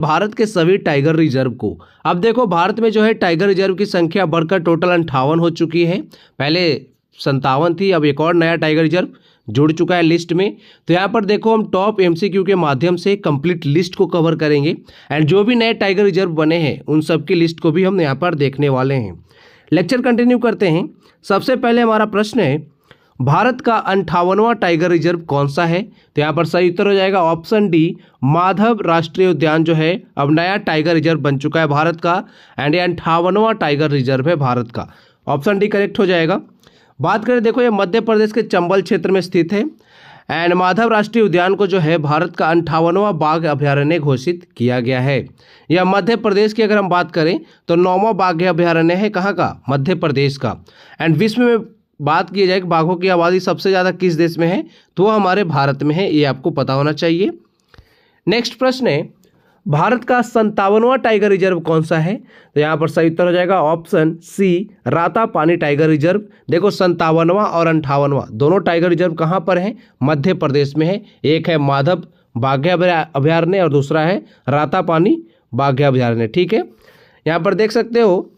भारत के सभी tiger reserve को। अब देखो भारत में जो है टाइगर रिजर्व की संख्या बढ़कर टोटल 58 हो चुकी है। पहले 57 थी, अब एक और नया टाइगर रिजर्व जुड़ चुका है लिस्ट में। तो यहाँ पर देखो हम टॉप एमसीक्यू के माध्यम से कंप्लीट लिस्ट को कवर करेंगे एंड जो भी नए टाइगर रिजर्व बने हैं उन सब की लिस्ट को भी हम यहाँ पर देखने वाले हैं। लेक्चर कंटिन्यू करते हैं। सबसे पहले हमारा प्रश्न है, भारत का 58वां टाइगर रिजर्व कौन सा है? तो यहाँ पर सही उत्तर हो जाएगा ऑप्शन डी, माधव राष्ट्रीय उद्यान जो है अब नया टाइगर रिजर्व बन चुका है भारत का एंड ये 58वां टाइगर रिजर्व है भारत का। ऑप्शन डी करेक्ट हो जाएगा। बात करें, देखो ये मध्य प्रदेश के चंबल क्षेत्र में स्थित है एंड माधव राष्ट्रीय उद्यान को जो है भारत का 58वां बाघ अभयारण्य घोषित किया गया है। यह मध्य प्रदेश की अगर हम बात करें तो 9वां बाघ अभयारण्य है, कहाँ का? मध्य प्रदेश का। एंड विश्व में बात की जाए कि बाघों की आबादी सबसे ज़्यादा किस देश में है, तो वो हमारे भारत में है, ये आपको पता होना चाहिए। नेक्स्ट प्रश्न है, भारत का 57वां टाइगर रिजर्व कौन सा है? तो यहाँ पर सही उत्तर हो जाएगा option C, Ratapani tiger reserve. देखो 57वां और 58वां दोनों टाइगर रिजर्व कहाँ पर हैं? मध्य प्रदेश में है। एक है माधव बाघ अभयारण्य और दूसरा है रातापानी बाघ अभयारण्य। ठीक है, यहाँ पर देख सकते हो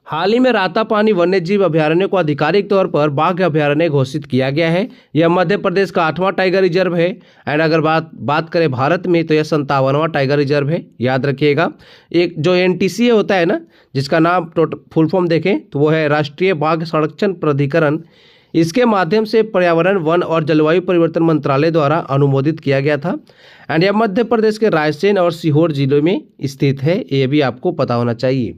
हाल ही में रातापानी वन्यजीव अभयारण्य को आधिकारिक तौर पर बाघ अभयारण्य घोषित किया गया है। यह मध्य प्रदेश का 8वां टाइगर रिजर्व है एंड अगर बात करें भारत में तो यह 57वां टाइगर रिजर्व है, याद रखिएगा। एक जो एनटीसीए होता है ना, जिसका नाम फुल फॉर्म देखें तो वो है राष्ट्रीय बाघ संरक्षण प्राधिकरण, इसके माध्यम से पर्यावरण, वन और जलवायु परिवर्तन मंत्रालय द्वारा अनुमोदित किया गया था एंड यह मध्य प्रदेश के रायसेन और सीहोर जिलों में स्थित है, ये भी आपको पता होना चाहिए।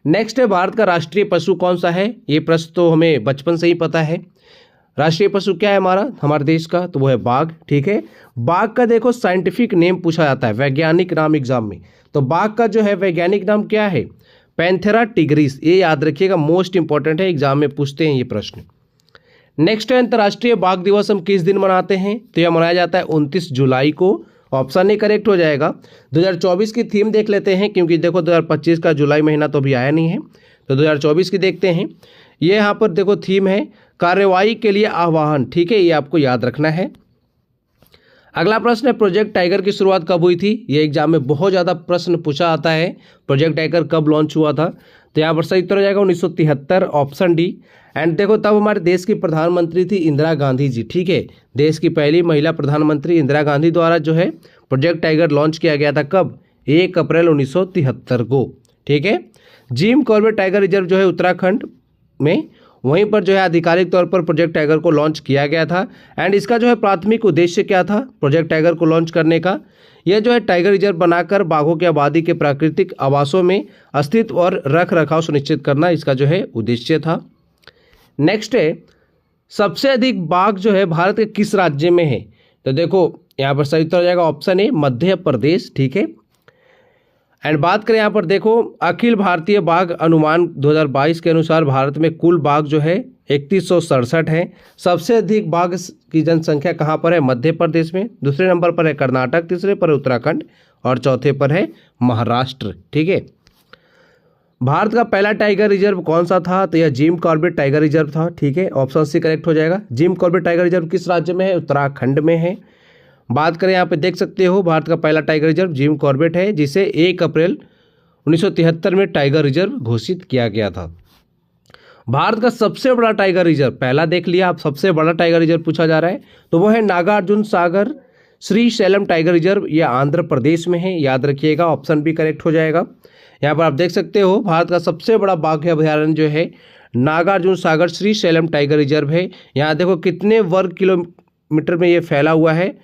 नेक्स्ट है, भारत का राष्ट्रीय पशु कौन सा है? ये प्रश्न तो हमें बचपन से ही पता है। राष्ट्रीय पशु क्या है हमारे देश का? तो वो है बाघ। ठीक है, बाघ का देखो साइंटिफिक नेम पूछा जाता है वैज्ञानिक नाम एग्जाम में, तो बाघ का जो है वैज्ञानिक नाम क्या है? Panthera tigris. ये याद रखिएगा, मोस्ट इंपॉर्टेंट है, एग्जाम में पूछते हैं ये प्रश्न। नेक्स्ट है, अंतर्राष्ट्रीय बाघ दिवस हम किस दिन मनाते हैं? तो यह मनाया जाता है 29 जुलाई को। ऑप्शन ए करेक्ट हो जाएगा। 2024 की थीम देख लेते हैं, क्योंकि देखो 2025 का जुलाई महीना तो अभी आया नहीं है, तो 2024 की देखते हैं। ये यहाँ पर देखो थीम है कार्रवाई के लिए आह्वान। ठीक है, ये आपको याद रखना है। अगला प्रश्न है, प्रोजेक्ट टाइगर की शुरुआत कब हुई थी? ये एग्जाम में बहुत ज़्यादा प्रश्न पूछा आता है, प्रोजेक्ट टाइगर कब लॉन्च हुआ था? तो यहाँ पर सही उत्तर हो जाएगा 1973, ऑप्शन डी। एंड देखो तब हमारे देश की प्रधानमंत्री थी इंदिरा गांधी जी। ठीक है, देश की पहली महिला प्रधानमंत्री इंदिरा गांधी द्वारा जो है प्रोजेक्ट टाइगर लॉन्च किया गया था। कब? 1 अप्रैल 1973 को। ठीक है, जिम कॉर्बेट टाइगर रिजर्व जो है उत्तराखंड में, वहीं पर जो है आधिकारिक तौर पर प्रोजेक्ट टाइगर को लॉन्च किया गया था एंड इसका जो है प्राथमिक उद्देश्य क्या था प्रोजेक्ट टाइगर को लॉन्च करने का? यह जो है टाइगर रिजर्व बनाकर बाघों की आबादी के प्राकृतिक आवासों में अस्तित्व और रख रखाव सुनिश्चित करना इसका जो है उद्देश्य था। नेक्स्ट है, सबसे अधिक बाघ जो है भारत के किस राज्य में है? तो देखो यहाँ पर सही उत्तर हो जाएगा ऑप्शन ए, मध्य प्रदेश। ठीक है, एंड बात करें यहाँ पर देखो अखिल भारतीय बाघ अनुमान 2022 के अनुसार भारत में कुल बाघ जो है 3167 है। सबसे अधिक बाघ की जनसंख्या कहाँ पर है? मध्य प्रदेश में। दूसरे नंबर पर है कर्नाटक, तीसरे पर है उत्तराखंड और चौथे पर है महाराष्ट्र। ठीक है, भारत का पहला टाइगर रिजर्व कौन सा था? तो यह जिम कॉर्बेट टाइगर रिजर्व था। ठीक है, ऑप्शन सी करेक्ट हो जाएगा। जिम कॉर्बेट टाइगर रिजर्व किस राज्य में है? उत्तराखंड में है। बात करें यहाँ पे देख सकते हो भारत का पहला टाइगर रिजर्व जिम कॉर्बेट है, जिसे 1 अप्रैल 1973 में टाइगर रिजर्व घोषित किया गया था। भारत का सबसे बड़ा टाइगर रिजर्व, पहला देख लिया, आप सबसे बड़ा टाइगर रिजर्व पूछा जा रहा है, तो वो है नागार्जुन सागर श्रीशैलम टाइगर रिजर्व। यह आंध्र प्रदेश में है, याद रखिएगा, ऑप्शन बी करेक्ट हो जाएगा। यहाँ पर आप देख सकते हो भारत का सबसे बड़ा बाघ अभयारण्य जो है नागार्जुन सागर श्रीशैलम टाइगर रिजर्व है। यहाँ देखो कितने वर्ग किलोमीटर में ये फैला हुआ है?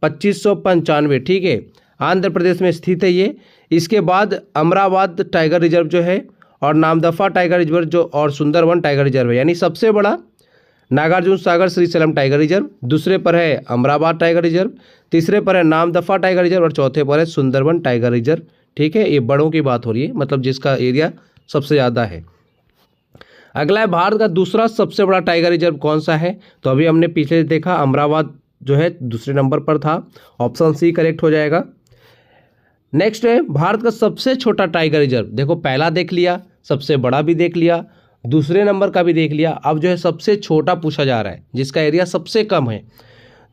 2595। ठीक है, आंध्र प्रदेश में स्थित है ये। इसके बाद अमरावती टाइगर रिजर्व जो है और नामदफा टाइगर रिजर्व जो और सुंदरवन टाइगर रिजर्व है, यानी सबसे बड़ा नागार्जुन सागर श्रीशैलम टाइगर रिजर्व, दूसरे पर है अमरावती टाइगर रिजर्व, तीसरे पर है नामदफा टाइगर रिजर्व और चौथे पर है सुंदरवन टाइगर रिजर्व। ठीक है, ये बड़ों की बात हो रही है, मतलब जिसका एरिया सबसे ज़्यादा है। अगला है, भारत का दूसरा सबसे बड़ा टाइगर रिजर्व कौन सा है? तो अभी हमने पीछे देखा अमरावती जो है दूसरे नंबर पर था, ऑप्शन सी करेक्ट हो जाएगा। नेक्स्ट है, भारत का सबसे छोटा टाइगर रिजर्व। देखो पहला देख लिया, सबसे बड़ा भी देख लिया, दूसरे नंबर का भी देख लिया, अब जो है सबसे छोटा पूछा जा रहा है जिसका एरिया सबसे कम है।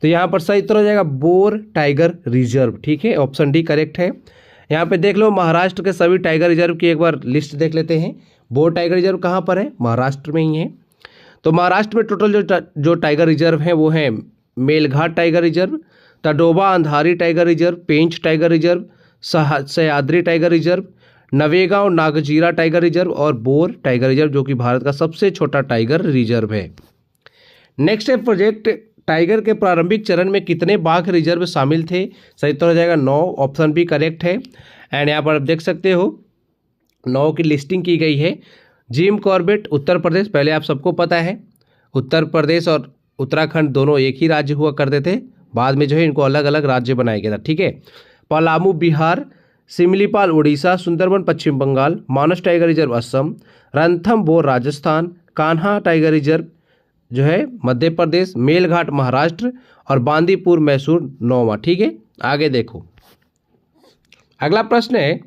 तो यहाँ पर सही उत्तर हो जाएगा बोर टाइगर रिजर्व। ठीक है, ऑप्शन डी करेक्ट है। यहाँ पे देख लो महाराष्ट्र के सभी टाइगर रिजर्व की एक बार लिस्ट देख लेते हैं। बोर टाइगर रिजर्व कहाँ पर है? महाराष्ट्र में ही है। तो महाराष्ट्र में टोटल जो टाइगर रिजर्व हैं वो हैं Melghat tiger reserve, Tadoba Andhari tiger reserve, Pench tiger reserve, Sahyadri tiger reserve, Navegaon Nagzira tiger reserve और बोर टाइगर रिजर्व, जो कि भारत का सबसे छोटा टाइगर रिजर्व है। नेक्स्ट है प्रोजेक्ट टाइगर के प्रारंभिक चरण में कितने बाघ रिजर्व शामिल थे? सही उत्तर हो जाएगा 9, ऑप्शन बी करेक्ट है। एंड यहाँ पर आप देख सकते हो 9 की लिस्टिंग की गई है। जिम कॉर्बेट उत्तर प्रदेश, पहले आप सबको पता है उत्तर प्रदेश और उत्तराखंड दोनों एक ही राज्य हुआ करते थे, बाद में जो है इनको अलग अलग राज्य बनाया गया था। ठीक है, Palamu Bihar, Similipal Orissa, Sundarban Paschim Bangal, Manas tiger reserve Assam, Ranthambore Rajasthan, Kanha tiger reserve जो है मध्य प्रदेश, मेलघाट महाराष्ट्र और बांदीपुर मैसूर 9वां। ठीक है, आगे देखो अगला प्रश्न है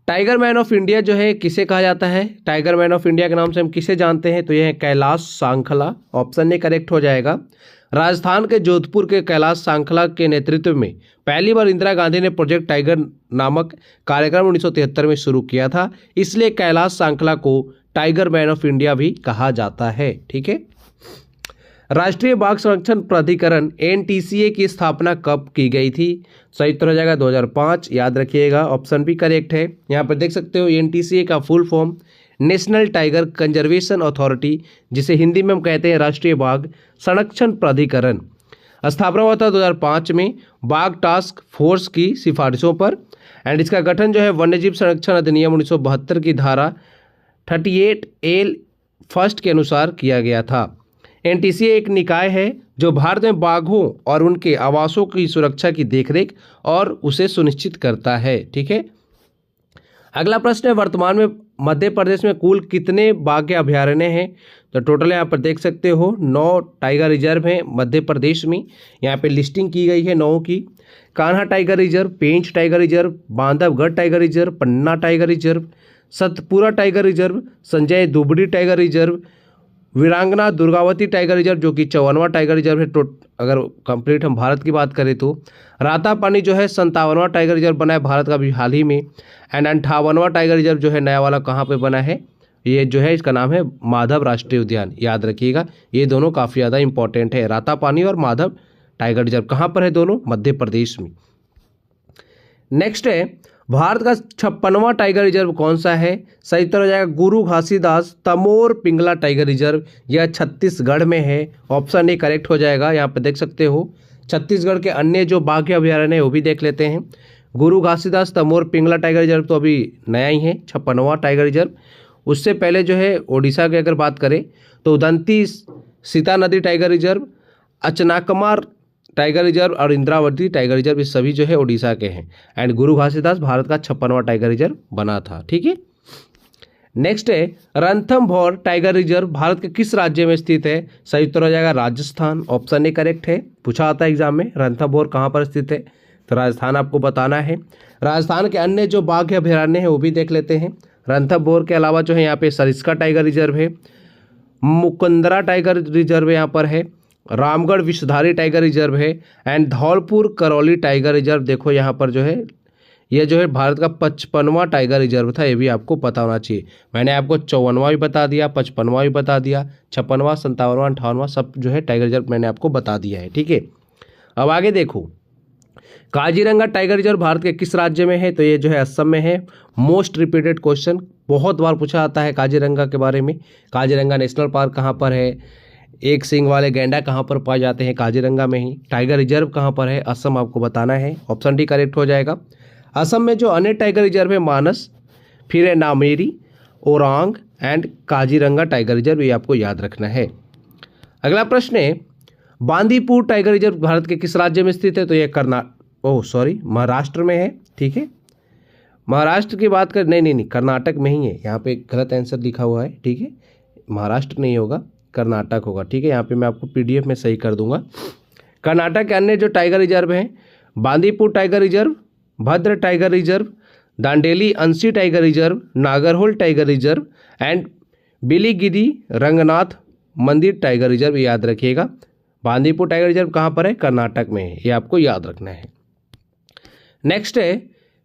टाइगर मैन ऑफ इंडिया जो है किसे कहा जाता है? टाइगर मैन ऑफ इंडिया के नाम से हम किसे जानते हैं? तो यह है Kailash Sankhla, option A correct हो जाएगा। राजस्थान के जोधपुर के कैलाश सांखला के नेतृत्व में पहली बार इंदिरा गांधी ने प्रोजेक्ट टाइगर नामक कार्यक्रम 1973 में शुरू किया था, इसलिए कैलाश सांखला को टाइगर मैन ऑफ इंडिया भी कहा जाता है। ठीक है, राष्ट्रीय बाघ संरक्षण प्राधिकरण एनटीसीए की स्थापना कब की गई थी? सही उत्तर हो जाएगा 2005, याद रखिएगा, ऑप्शन भी करेक्ट है। यहाँ पर देख सकते हो एनटीसीए का full form national tiger conservation authority, जिसे हिंदी में हम कहते हैं राष्ट्रीय बाघ संरक्षण प्राधिकरण। स्थापना हुआ था 2005 में बाघ टास्क फोर्स की सिफारिशों पर। एंड इसका गठन जो है वन्यजीव संरक्षण अधिनियम 1972 की धारा 38A फर्स्ट के अनुसार किया गया था। एनटीसीए एक निकाय है जो भारत में बाघों और उनके आवासों की सुरक्षा की देखरेख और उसे सुनिश्चित करता है। ठीक है, अगला प्रश्न है वर्तमान में मध्य प्रदेश में कुल कितने बाघ अभयारण्य हैं? तो टोटल यहाँ पर देख सकते हो 9 टाइगर रिजर्व हैं मध्य प्रदेश में। यहाँ पे लिस्टिंग की गई है 9 की। Kanha tiger reserve, Pench tiger reserve, Bandhavgarh tiger reserve, Panna tiger reserve, Satpura tiger reserve, Sanjay Dubri tiger reserve, Veerangana Durgavati tiger reserve जो कि 54वां टाइगर रिजर्व है। अगर कंप्लीट हम भारत की बात करें तो रातापानी जो है 57वां टाइगर रिजर्व बना है भारत का भी हाल ही में। एंड 58वां टाइगर रिजर्व जो है नया वाला कहाँ पे बना है? ये जो है इसका नाम है माधव राष्ट्रीय उद्यान, याद रखिएगा। ये दोनों काफ़ी ज़्यादा इंपॉर्टेंट है, रातापानी और माधव टाइगर रिजर्व कहाँ पर है? दोनों मध्य प्रदेश में। नेक्स्ट है भारत का 56वां टाइगर रिजर्व कौन सा है? सही उत्तर हो जाएगा गुरु घासीदास तमोर पिंगला टाइगर रिजर्व। यह छत्तीसगढ़ में है, ऑप्शन ए करेक्ट हो जाएगा। यहाँ पे देख सकते हो छत्तीसगढ़ के अन्य जो बाघ अभयारण्य है वो भी देख लेते हैं। गुरु घासीदास तमोर पिंगला टाइगर रिजर्व तो अभी नया ही है, 56वां टाइगर रिजर्व। उससे पहले जो है ओडिशा की अगर बात करें तो उदंती सीता नदी टाइगर रिजर्व, अचनाकमार टाइगर रिजर्व और इंद्रावती टाइगर रिजर्व, ये सभी जो है ओडिशा के हैं। एंड गुरु घासीदास भारत का 56वां टाइगर रिजर्व बना था। ठीक है, नेक्स्ट है रणथंभौर टाइगर रिजर्व भारत के किस राज्य में स्थित है? सही उत्तर हो जाएगा राजस्थान, ऑप्शन ए करेक्ट है। पूछा आता है एग्जाम में रणथंभौर कहाँ पर स्थित है, तो राजस्थान आपको बताना है। राजस्थान के अन्य जो बाघ अभयारण्य है वो भी देख लेते हैं। रणथंभौर के अलावा जो है यहाँ पे सरिस्का टाइगर रिजर्व है, मुकुंदरा टाइगर रिजर्व यहाँ पर है, रामगढ़ विषधारी टाइगर रिजर्व है and Dholpur Karauli tiger reserve. देखो यहाँ पर जो है ये जो है भारत का 55वां टाइगर रिजर्व था, ये भी आपको पता होना चाहिए। मैंने आपको 54वां भी बता दिया, 55वां भी बता दिया, 56वां, 57वां, 58वां सब जो है टाइगर रिजर्व मैंने आपको बता दिया है। ठीक है, अब आगे देखो काजीरंगा टाइगर रिजर्व भारत के किस राज्य में है? तो ये जो है असम में है। मोस्ट रिपीटेड क्वेश्चन, बहुत बार पूछा आता है काजीरंगा के बारे में। काजीरंगा नेशनल पार्क कहाँ पर है? एक सींग वाले गैंडा कहाँ पर पाए जाते हैं? काजीरंगा में ही। टाइगर रिजर्व कहाँ पर है? असम आपको बताना है, ऑप्शन डी करेक्ट हो जाएगा। असम में जो अन्य टाइगर रिजर्व है मानस, फिर है Nameri, Orang and Kaziranga tiger reserve, ये आपको याद रखना है। अगला प्रश्न है बांदीपुर टाइगर रिजर्व भारत के किस राज्य में स्थित है? तो ये महाराष्ट्र में है। ठीक है, महाराष्ट्र की बात कर नहीं, कर्नाटक में ही है। यहाँ पे गलत आंसर लिखा हुआ है। ठीक है, महाराष्ट्र नहीं होगा, कर्नाटक होगा। ठीक है, यहाँ पे मैं आपको PDF में सही कर दूंगा। कर्नाटक के अन्य जो टाइगर रिजर्व हैं बांदीपुर टाइगर रिजर्व, भद्र टाइगर रिजर्व, दांडेली अंशी tiger reserve, Nagarhole tiger reserve and Biligiri Ranganath मंदिर टाइगर रिजर्व, याद रखिएगा। बांदीपुर टाइगर रिजर्व कहाँ पर है? कर्नाटक में है, ये आपको याद रखना है। नेक्स्ट है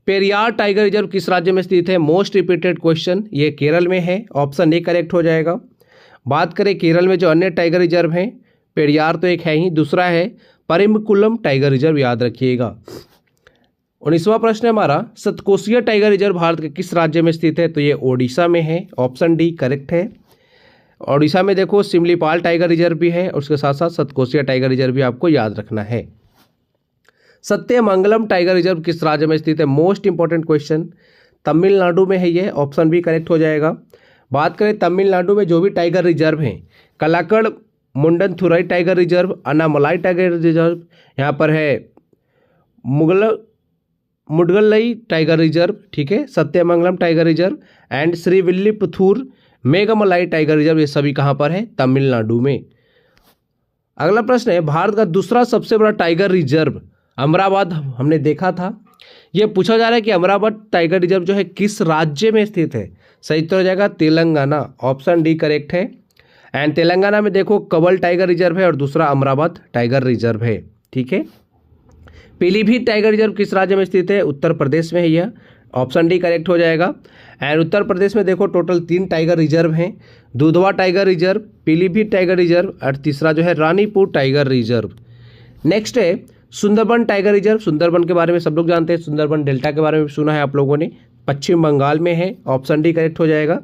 पेरियार टाइगर रिजर्व किस राज्य में स्थित है? मोस्ट रिपीटेड क्वेश्चन, ये केरल में है, ऑप्शन ए करेक्ट हो जाएगा। बात करें केरल में जो अन्य टाइगर रिजर्व हैं, पेरियार तो एक है ही, दूसरा है परिम्बिकुलम टाइगर रिजर्व, याद रखिएगा। 19वां प्रश्न है हमारा, सतकोसिया टाइगर रिजर्व भारत के किस राज्य में स्थित है? तो ये ओडिशा में है, ऑप्शन डी करेक्ट है। ओडिशा में देखो सिमलीपाल टाइगर रिजर्व भी है और उसके साथ साथ सतकोसिया टाइगर रिजर्व भी आपको याद रखना है। सत्यमंगलम टाइगर रिजर्व किस राज्य में स्थित है? मोस्ट इंपॉर्टेंट क्वेश्चन, तमिलनाडु में है ये, ऑप्शन बी करेक्ट हो जाएगा। बात करें तमिलनाडु में जो भी टाइगर रिजर्व हैं, Kalakad Mundanthurai tiger reserve, Anamalai tiger reserve, यहाँ पर है मुडगलई टाइगर रिजर्व, ठीक है, Sathyamangalam tiger reserve and Srivilliputhur Megamalai tiger reserve, ये सभी कहाँ पर है? तमिलनाडु में। अगला प्रश्न है, भारत का दूसरा सबसे बड़ा टाइगर रिजर्व अमरावत हमने देखा था, ये पूछा जा रहा है कि अमरावत टाइगर रिजर्व जो है किस राज्य में स्थित है? सही उत्तर हो जाएगा तेलंगाना, ऑप्शन डी करेक्ट है। एंड तेलंगाना में देखो कवल टाइगर रिजर्व है और दूसरा अमरावत टाइगर रिजर्व है, ठीक है। पीलीभीत टाइगर रिजर्व किस राज्य में स्थित है? उत्तर प्रदेश में है यह, ऑप्शन डी करेक्ट हो जाएगा। एंड उत्तर प्रदेश में देखो टोटल 3 टाइगर रिजर्व हैं, Dudhwa tiger reserve, Pilibhit tiger reserve और तीसरा जो है रानीपुर टाइगर रिजर्व। नेक्स्ट है सुंदरबन टाइगर रिजर्व, सुंदरबन के बारे में सब लोग जानते हैं, सुंदरबन डेल्टा के बारे में सुना है आप लोगों ने, पश्चिम बंगाल में है, ऑप्शन डी करेक्ट हो जाएगा।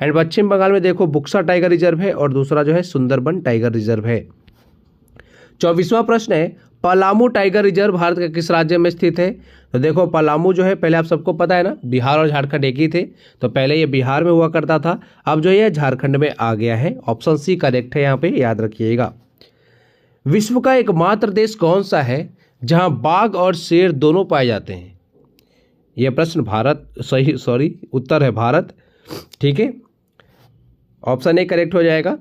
एंड पश्चिम बंगाल में देखो बुक्सा टाइगर रिजर्व है और दूसरा जो है सुंदरबन टाइगर रिजर्व है। 24वां प्रश्न है, पलामू टाइगर रिजर्व भारत के किस राज्य में स्थित है? तो देखो पलामू जो है पहले आप सबको पता है ना, बिहार और झारखंड एक ही थे, तो पहले ये बिहार में हुआ करता था, अब जो ये झारखंड में आ गया है, ऑप्शन सी करेक्ट है, यहाँ पे याद रखिएगा। विश्व का एकमात्र देश कौन सा है जहां बाघ और शेर दोनों पाए जाते हैं? यह प्रश्न उत्तर है भारत, ठीक है, ऑप्शन ए करेक्ट हो जाएगा।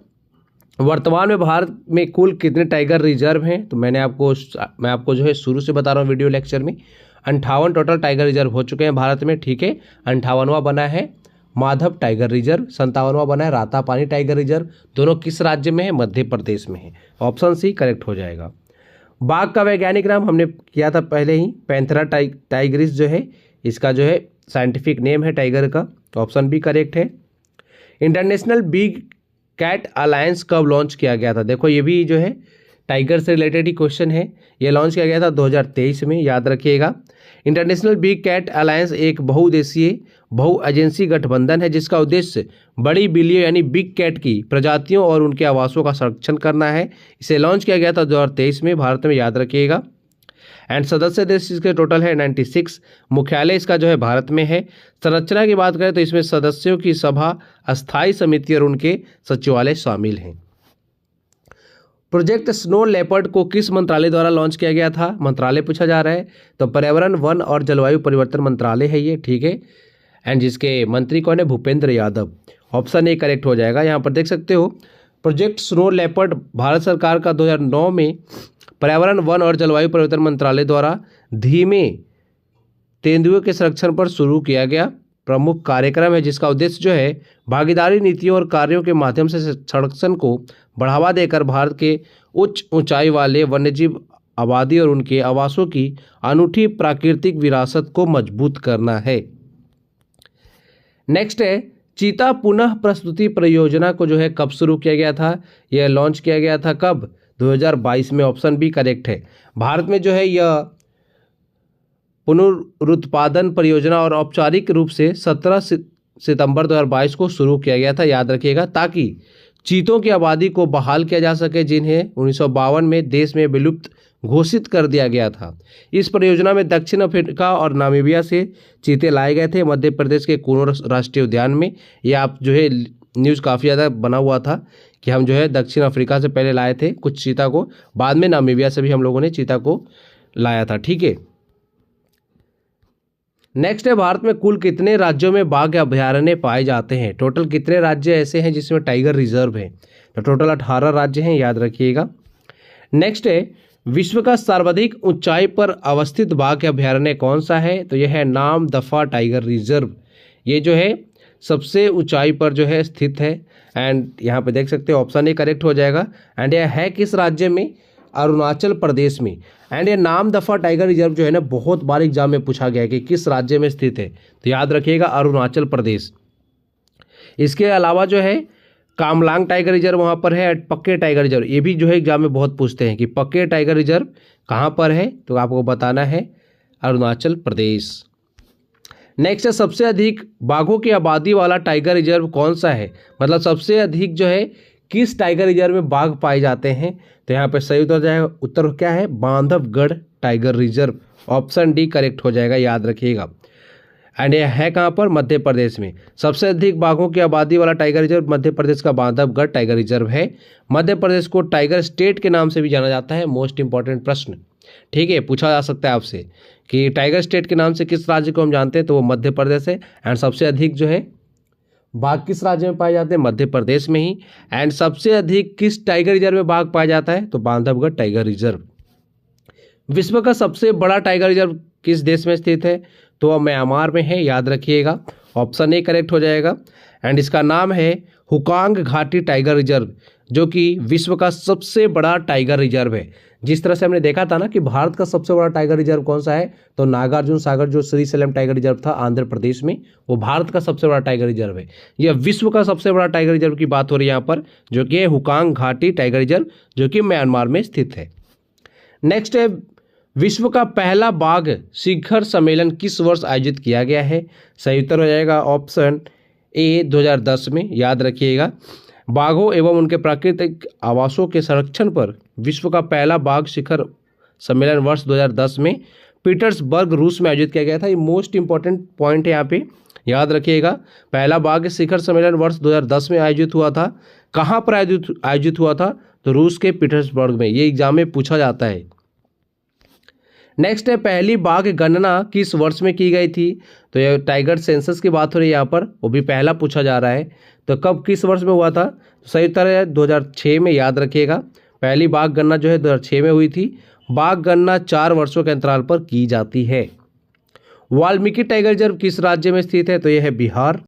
वर्तमान में भारत में कुल कितने टाइगर रिजर्व हैं? तो मैं आपको जो है शुरू से बता रहा हूँ वीडियो लेक्चर में, 58 टोटल टाइगर रिजर्व हो चुके हैं भारत में, ठीक है। 58वां बना है माधव टाइगर रिजर्व, 57वां बना है रातापानी टाइगर रिजर्व, दोनों किस राज्य में है? मध्य प्रदेश में है, ऑप्शन सी करेक्ट हो जाएगा। बाघ का वैज्ञानिक नाम हमने किया था पहले ही, पैंथेरा टाइग्रिस जो है इसका जो है साइंटिफिक नेम है टाइगर का, ऑप्शन बी करेक्ट है। इंटरनेशनल बिग कैट अलायंस कब लॉन्च किया गया था? देखो ये भी जो है टाइगर से रिलेटेड ही क्वेश्चन है, ये लॉन्च किया गया था 2023 में, याद रखिएगा। इंटरनेशनल बिग कैट अलायंस एक बहुदेशीय बहु एजेंसी गठबंधन है जिसका उद्देश्य बड़ी बिल्लियों यानी बिग कैट की प्रजातियों और उनके आवासों का संरक्षण करना है। इसे लॉन्च किया गया था 2023 में भारत में, याद रखिएगा। एंड सदस्य देश इसके टोटल है 96, मुख्यालय इसका जो है भारत में है। संरचना की बात करें तो इसमें सदस्यों की सभा, अस्थायी समिति और उनके सचिवालय शामिल हैं। प्रोजेक्ट स्नो लेपर्ड को किस मंत्रालय द्वारा लॉन्च किया गया था? मंत्रालय पूछा जा रहा है, तो पर्यावरण वन और जलवायु परिवर्तन मंत्रालय है ये, ठीक है। एंड जिसके मंत्री कौन है? Bhupendra Yadav, option A correct हो जाएगा। यहाँ पर देख सकते हो प्रोजेक्ट स्नो लेपर्ड भारत सरकार का 2009 में पर्यावरण वन और जलवायु परिवर्तन मंत्रालय द्वारा धीमे तेंदुए के संरक्षण पर शुरू किया गया प्रमुख कार्यक्रम है, जिसका उद्देश्य जो है भागीदारी नीतियों और कार्यों के माध्यम से संरक्षण को बढ़ावा देकर भारत के उच्च ऊंचाई वाले वन्यजीव आबादी और उनके आवासों की अनूठी प्राकृतिक विरासत को मजबूत करना है। नेक्स्ट है चीता पुनः प्रस्तुति परियोजना को जो है कब शुरू किया गया था? यह लॉन्च किया गया था कब? 2022 में, ऑप्शन बी करेक्ट है। भारत में जो है यह पुनरुत्पादन परियोजना और औपचारिक रूप से 17 सितंबर 2022 को शुरू किया गया था, याद रखिएगा, ताकि चीतों की आबादी को बहाल किया जा सके जिन्हें 1952 में देश में विलुप्त घोषित कर दिया गया था। इस परियोजना में दक्षिण अफ्रीका और नामीबिया से चीते लाए गए थे मध्य प्रदेश के कूनो राष्ट्रीय उद्यान में। ये आप जो है न्यूज़ काफ़ी ज़्यादा बना हुआ था कि हम जो है दक्षिण अफ्रीका से पहले लाए थे कुछ चीता को, बाद में नामीबिया से भी हम लोगों ने चीता को लाया था, ठीक है। नेक्स्ट है भारत में कुल कितने राज्यों में बाघ अभयारण्य पाए जाते हैं? टोटल कितने राज्य ऐसे हैं जिसमें टाइगर रिजर्व है? तो टोटल 18 राज्य हैं, याद रखिएगा। नेक्स्ट है विश्व का सर्वाधिक ऊंचाई पर अवस्थित बाघ अभयारण्य कौन सा है? तो यह है नामदफा टाइगर रिजर्व, ये जो है सबसे ऊंचाई पर जो है स्थित है। एंड यहाँ पे देख सकते हैं ऑप्शन ए करेक्ट हो जाएगा। एंड यह है किस राज्य में? अरुणाचल प्रदेश में। एंड ये नामदफा टाइगर रिजर्व जो है ना बहुत बार एग्जाम में पूछा गया है कि किस राज्य में स्थित है, तो याद रखिएगा अरुणाचल प्रदेश। इसके अलावा जो है कामलांग टाइगर रिजर्व वहाँ पर है, पक्के टाइगर रिजर्व, ये भी जो है एग्जाम में बहुत पूछते हैं कि पक्के टाइगर रिजर्व कहाँ पर है, तो आपको बताना है अरुणाचल प्रदेश। नेक्स्ट है सबसे अधिक बाघों की आबादी वाला टाइगर रिजर्व कौन सा है, मतलब सबसे अधिक जो है किस टाइगर रिजर्व में बाघ पाए जाते हैं, तो यहाँ पे सही उत्तर क्या है Bandhavgarh tiger reserve, option D correct हो जाएगा, याद रखिएगा। एंड यह है कहाँ पर, मध्य प्रदेश में। सबसे अधिक बाघों की आबादी वाला टाइगर रिजर्व मध्य प्रदेश का बांधवगढ़ टाइगर रिजर्व है। मध्य प्रदेश को टाइगर स्टेट के नाम से भी जाना जाता है, मोस्ट इंपॉर्टेंट प्रश्न, ठीक है, पूछा जा सकता है आपसे कि टाइगर स्टेट के नाम से किस राज्य को हम जानते हैं, तो वो मध्य प्रदेश है। एंड सबसे अधिक जो है बाघ किस राज्य में पाए जाते हैं, मध्य प्रदेश में ही। एंड सबसे अधिक किस टाइगर रिजर्व में बाघ पाया जाता है, तो बांधवगढ़ टाइगर रिजर्व। विश्व का सबसे बड़ा टाइगर रिजर्व किस देश में स्थित है, तो वह म्यांमार में है, याद रखिएगा, ऑप्शन ए करेक्ट हो जाएगा। एंड इसका नाम है हुकांग घाटी टाइगर रिजर्व, जो कि विश्व का सबसे बड़ा टाइगर रिजर्व है। जिस तरह से हमने देखा था ना कि भारत का सबसे बड़ा टाइगर रिजर्व कौन सा है, तो नागार्जुन सागर जो श्रीशैलम टाइगर रिजर्व था आंध्र प्रदेश में, वो भारत का सबसे बड़ा टाइगर रिजर्व है। यह विश्व का सबसे बड़ा टाइगर रिजर्व की बात हो रही है यहाँ पर, जो कि है हुकांग घाटी टाइगर रिजर्व, जो कि म्यांमार में स्थित है। नेक्स्ट है विश्व का पहला बाघ शिखर सम्मेलन किस वर्ष आयोजित किया गया है, सही उत्तर हो जाएगा ऑप्शन ए 2010 में, याद रखिएगा। बाघों एवं उनके प्राकृतिक आवासों के संरक्षण पर विश्व का पहला बाघ शिखर सम्मेलन वर्ष 2010 में पीटर्सबर्ग रूस में आयोजित किया गया था। ये मोस्ट इंपॉर्टेंट पॉइंट है यहाँ पे, याद रखिएगा। पहला बाघ शिखर सम्मेलन वर्ष 2010 में आयोजित हुआ था। कहाँ पर आयोजित हुआ था, तो रूस के पीटर्सबर्ग में। ये एग्जाम में पूछा जाता है। नेक्स्ट है पहली बाघ गणना किस वर्ष में की गई थी, तो ये टाइगर सेंसस की बात हो रही है यहाँ पर, वो भी पहला पूछा जा रहा है। तो कब किस वर्ष में हुआ था, तो सही उत्तर है 2006 में, याद रखिएगा। पहली बाघ गणना जो है 2006 में हुई थी। बाघ गणना 4 वर्षों के अंतराल पर की जाती है। वाल्मीकि टाइगर रिजर्व किस राज्य में स्थित है, तो यह है बिहार।